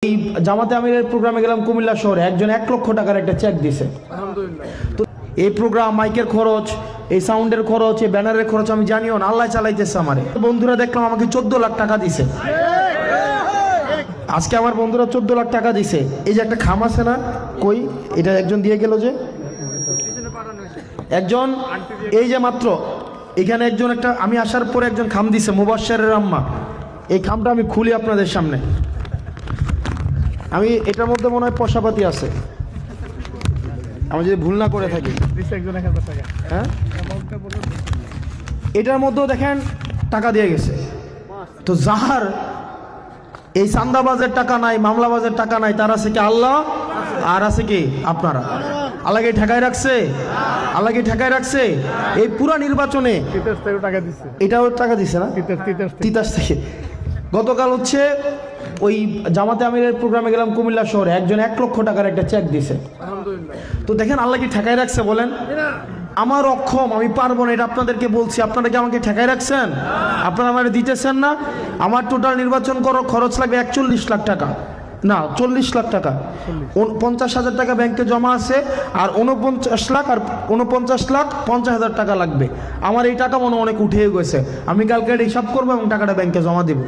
এই জামাতে আমিরের প্রোগ্রামে গেলাম কুমিল্লা শহরে, একজন 1 লক্ষ টাকার একটা চেক দিছে। তো এই প্রোগ্রাম, মাইকের খরচ, এই সাউন্ডের খরচ, এই ব্যানারের খরচ আমি জানিও না, আল্লাহ চালাইতেছে আমারে। বন্ধুরা দেখলাম আমাকে 14 লাখ টাকা দিছে। আজকে আমার বন্ধুরা 14 লাখ টাকা দিছে। এই যে একটা খাম আছে না, কই এটা একজন দিয়ে গেল, যে একজন, এই যে মাত্র এখানে একজন, একটা আমি আসার পরে একজন খাম দিছে, মুবাশশিরের আম্মা। এই খামটা আমি খুলি আপনাদের সামনে। আমি এটার মধ্যে মনে হয় পয়সাপাতি আছে, আমি যদি ভুল না করে থাকি। হ্যাঁ, এটার মধ্যেও দেখেন টাকা দিয়ে গেছে। তো যার এই চান্দাবাজের টাকা নাই, মামলাবাজের টাকা নাই, তার আছে কি আল্লাহ, আর আছে কি আপনারা। আল্লাহকে ঠেকায় রাখছে, আল্লাহকে ঠেকায় রাখছে। এই পুরা নির্বাচনে এটাও টাকা দিছে না, তিতাস থেকে। গতকাল হচ্ছে ওই জামাতে আমিরের প্রোগ্রামে গেলাম কুমিল্লা শহরে, একজন 1 লক্ষ টাকার একটা চেক দিছে। তো দেখেন আল্লাহ কি ঠেকায় রাখছে বলেন? আমার অক্ষম, আমি পারবো না, এটা আপনাদেরকে বলছি। আপনারা কি আমাকে ঠেকায় রাখছেন? আপনারা আমাকে দিতেছেন না। আমার টোটাল নির্বাচন খরচ লাগবে 41 লাখ টাকা, না 40 লাখ টাকা। 50,000 টাকা ব্যাংকে জমা আছে, আর 49 লাখ আর 49 লাখ 50,000 টাকা লাগবে। আমার এই টাকা মনে অনেক উঠে গেছে। আমি কালকে হিসাব করবো এবং টাকাটা ব্যাংকে জমা দেবো।